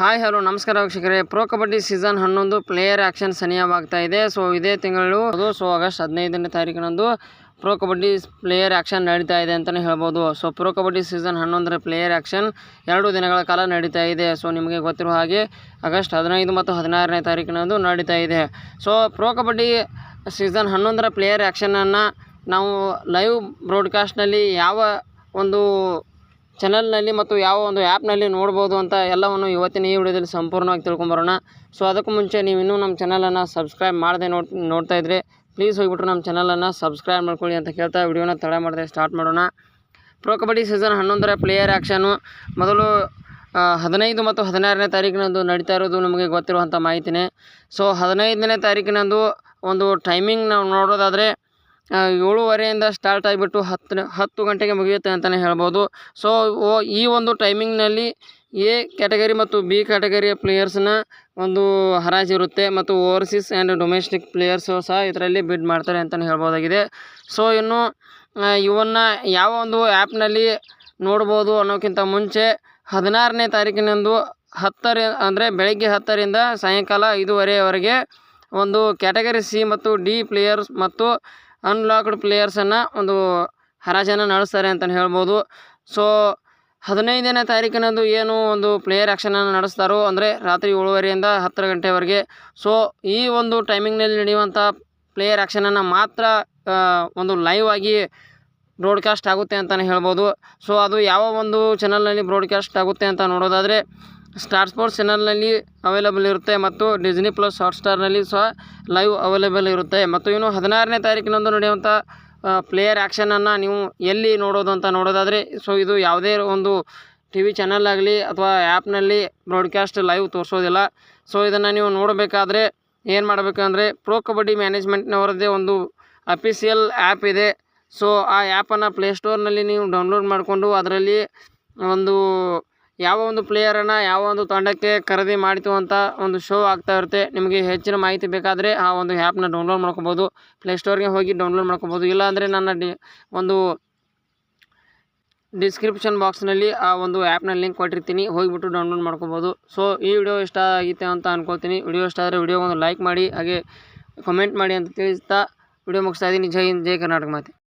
Hi hello ನಮಸ್ಕಾರ ವೀಕ್ಷಕರೇ. Pro kabaddi season 11 player action ಸನಿಹವಾಗ್ತಾ ಇದೆ. ಸೊ ಇದೇ ತಿಂಗಳು ಆಗಸ್ಟ್ 15ನೇ ತಾರೀಕಿನಂದು ಪ್ರೋ ಕಬಡ್ಡಿ ಪ್ಲೇಯರ್ ಆಕ್ಷನ್ ನಡೀತಾ ಇದೆ ಅಂತಲೇ ಹೇಳ್ಬೋದು. So pro kabaddi season 11 player action 2 ದಿನಗಳ ಕಾಲ ನಡೀತಾ ಇದೆ. ಸೊ ನಿಮಗೆ ಗೊತ್ತಿರುವ ಹಾಗೆ ಆಗಸ್ಟ್ 15 ಮತ್ತು 16ನೇ ತಾರೀಕಿನಂದು ನಡೀತಾ ಇದೆ. So pro kabaddi season 11 player ಆಕ್ಷನನ್ನು ನಾವು ಲೈವ್ ಬ್ರಾಡ್ಕಾಸ್ಟ್ನಲ್ಲಿ ಯಾವ ಒಂದು ಚಾನಲ್ನಲ್ಲಿ ಮತ್ತು ಯಾವ ಒಂದು ಆ್ಯಪ್ನಲ್ಲಿ ನೋಡ್ಬೋದು ಅಂತ ಎಲ್ಲವನ್ನು ಇವತ್ತಿನ ಈ ವಿಡಿಯೋದಲ್ಲಿ ಸಂಪೂರ್ಣವಾಗಿ ತಿಳ್ಕೊಂಬರೋಣ. ಸೊ ಅದಕ್ಕೂ ಮುಂಚೆ ನೀವು ಇನ್ನೂ ನಮ್ಮ ಚಾನಲನ್ನು ಸಬ್ಸ್ಕ್ರೈಬ್ ಮಾಡದೆ ನೋಡ್ತಾ ಇದ್ದರೆ ಪ್ಲೀಸ್ ಹೋಗಿಬಿಟ್ಟು ನಮ್ಮ ಚಾನಲನ್ನು ಸಬ್ಸ್ಕ್ರೈಬ್ ಮಾಡ್ಕೊಳ್ಳಿ ಅಂತ ಕೇಳ್ತಾ ವಿಡಿಯೋನ ತಡ ಮಾಡದೆ ಸ್ಟಾರ್ಟ್ ಮಾಡೋಣ. ಪ್ರೋ ಕಬಡ್ಡಿ ಸೀಸನ್ 11 ಪ್ಲೇಯರ್ ಆಕ್ಷನು ಮೊದಲು 15 ಮತ್ತು 16ನೇ ತಾರೀಕಿನಂದು ನಡೀತಾ ಇರೋದು ನಮಗೆ ಗೊತ್ತಿರುವಂಥ ಮಾಹಿತಿನೇ. ಸೊ 15ನೇ ತಾರೀಕಿನಂದು ಒಂದು ಟೈಮಿಂಗ್ ನಾವು ನೋಡೋದಾದರೆ 7:30ಯಿಂದ ಸ್ಟಾರ್ಟ್ ಆಗಿಬಿಟ್ಟು 10 ಗಂಟೆಗೆ ಮುಗಿಯುತ್ತೆ ಅಂತಲೇ ಹೇಳ್ಬೋದು. ಸೊ ಈ ಒಂದು ಟೈಮಿಂಗ್ನಲ್ಲಿ ಎ ಕ್ಯಾಟಗರಿ ಮತ್ತು ಬಿ ಕ್ಯಾಟಗರಿಯ ಪ್ಲೇಯರ್ಸ್ನ ಒಂದು ಹರಾಜಿರುತ್ತೆ ಮತ್ತು ಓವರ್ಸೀಸ್ ಆ್ಯಂಡ್ ಡೊಮೆಸ್ಟಿಕ್ ಪ್ಲೇಯರ್ಸು ಸಹ ಇದರಲ್ಲಿ ಬಿಡ್ ಮಾಡ್ತಾರೆ ಅಂತಲೇ ಹೇಳ್ಬೋದಾಗಿದೆ. ಸೊ ಇನ್ನು ಇವನ್ನು ಯಾವ ಒಂದು ಆ್ಯಪ್ನಲ್ಲಿ ನೋಡ್ಬೋದು ಅನ್ನೋಕ್ಕಿಂತ ಮುಂಚೆ 16ನೇ ತಾರೀಕಿನಂದು ಅಂದರೆ ಬೆಳಗ್ಗೆ 10ರಿಂದ ಸಾಯಂಕಾಲ 5:30ವರೆಗೆ ಒಂದು ಕ್ಯಾಟಗರಿ ಸಿ ಮತ್ತು ಡಿ ಪ್ಲೇಯರ್ಸ್ ಮತ್ತು ಅನ್ಲಾಕ್ಡ್ ಪ್ಲೇಯರ್ಸನ್ನು ಒಂದು ಹರಾಜನ್ನು ನಡೆಸ್ತಾರೆ ಅಂತಲೇ ಹೇಳ್ಬೋದು. ಸೊ 15ನೇ ತಾರೀಕಿನಂದು ಏನು ಒಂದು ಪ್ಲೇಯರ್ ಆ್ಯಕ್ಷನನ್ನು ನಡೆಸ್ತಾರೋ ಅಂದರೆ ರಾತ್ರಿ 7:30ರಿಂದ 10 ಗಂಟೆವರೆಗೆ. ಸೊ ಈ ಒಂದು ಟೈಮಿಂಗ್ನಲ್ಲಿ ನಡೆಯುವಂಥ ಪ್ಲೇಯರ್ ಆ್ಯಕ್ಷನನ್ನು ಮಾತ್ರ ಒಂದು ಲೈವ್ ಆಗಿ ಬ್ರಾಡ್ಕಾಸ್ಟ್ ಆಗುತ್ತೆ ಅಂತಲೇ ಹೇಳ್ಬೋದು. ಸೊ ಅದು ಯಾವ ಒಂದು ಚಾನಲ್ನಲ್ಲಿ ಬ್ರಾಡ್ಕಾಸ್ಟ್ ಆಗುತ್ತೆ ಅಂತ ನೋಡೋದಾದರೆ ಸ್ಟಾರ್ ಸ್ಪೋರ್ಟ್ಸ್ ಚಾನಲ್ನಲ್ಲಿ ಅವೈಲೇಬಲ್ ಇರುತ್ತೆ ಮತ್ತು ಡಿಸ್ನಿ ಪ್ಲಸ್ ಹಾಟ್ಸ್ಟಾರ್ನಲ್ಲಿ ಸಹ ಲೈವ್ ಅವೈಲೇಬಲ್ ಇರುತ್ತೆ. ಮತ್ತು ಇನ್ನು 16ನೇ ತಾರೀಕಿನಂದು ನಡೆಯುವಂಥ ಪ್ಲೇಯರ್ ಆ್ಯಕ್ಷನನ್ನು ನೀವು ಎಲ್ಲಿ ನೋಡೋದು ಅಂತ ನೋಡೋದಾದರೆ ಸೊ ಇದು ಯಾವುದೇ ಒಂದು ಟಿ ವಿ ಚಾನಲ್ ಆಗಲಿ ಅಥವಾ ಆ್ಯಪ್ನಲ್ಲಿ ಬ್ರಾಡ್ಕಾಸ್ಟ್ ಲೈವ್ ತೋರಿಸೋದಿಲ್ಲ. ಸೊ ಇದನ್ನು ನೀವು ನೋಡಬೇಕಾದ್ರೆ ಏನು ಮಾಡಬೇಕಂದ್ರೆ ಪ್ರೋ ಕಬಡ್ಡಿ ಮ್ಯಾನೇಜ್ಮೆಂಟ್ನವರದ್ದೇ ಒಂದು ಅಫಿಷಿಯಲ್ ಆ್ಯಪ್ ಇದೆ. ಸೊ ಆ ಆ್ಯಪನ್ನು ಪ್ಲೇಸ್ಟೋರ್ನಲ್ಲಿ ನೀವು ಡೌನ್ಲೋಡ್ ಮಾಡಿಕೊಂಡು ಅದರಲ್ಲಿ ಒಂದು ಯಾವ ಒಂದು ಪ್ಲೇಯರನ್ನು ಯಾವ ಒಂದು ತಂಡಕ್ಕೆ ಖರೀದಿ ಮಾಡಿತು ಅಂತ ಒಂದು ಶೋ ಆಗ್ತಾ ಇರುತ್ತೆ. ನಿಮಗೆ ಹೆಚ್ಚಿನ ಮಾಹಿತಿ ಬೇಕಾದರೆ ಆ ಒಂದು ಆ್ಯಪ್ನ ಡೌನ್ಲೋಡ್ ಮಾಡ್ಕೊಬೋದು. ಪ್ಲೇಸ್ಟೋರ್ಗೆ ಹೋಗಿ ಡೌನ್ಲೋಡ್ ಮಾಡ್ಕೊಬೋದು. ಇಲ್ಲಾಂದರೆ ನನ್ನ ಒಂದು ಡಿಸ್ಕ್ರಿಪ್ಷನ್ ಬಾಕ್ಸ್ನಲ್ಲಿ ಆ ಒಂದು ಆ್ಯಪ್ನ ಲಿಂಕ್ ಕೊಟ್ಟಿರ್ತೀನಿ, ಹೋಗಿಬಿಟ್ಟು ಡೌನ್ಲೋಡ್ ಮಾಡ್ಕೊಬೋದು. ಸೊ ಈ ವಿಡಿಯೋ ಇಷ್ಟ ಆಗಿತ್ತೆ ಅಂತ ಅಂದ್ಕೊಳ್ತೀನಿ. ವಿಡಿಯೋ ಇಷ್ಟ ಆದರೆ ವಿಡಿಯೋಗೊಂದು ಲೈಕ್ ಮಾಡಿ, ಹಾಗೆ ಕಮೆಂಟ್ ಮಾಡಿ ಅಂತ ತಿಳಿಸ್ತಾ ವಿಡಿಯೋ ಮುಗಿಸ್ತಾ ಇದ್ದೀನಿ. ಜೈ ಹಿಂದ್, ಜೈ ಕರ್ನಾಟಕ ಮಾತೆ.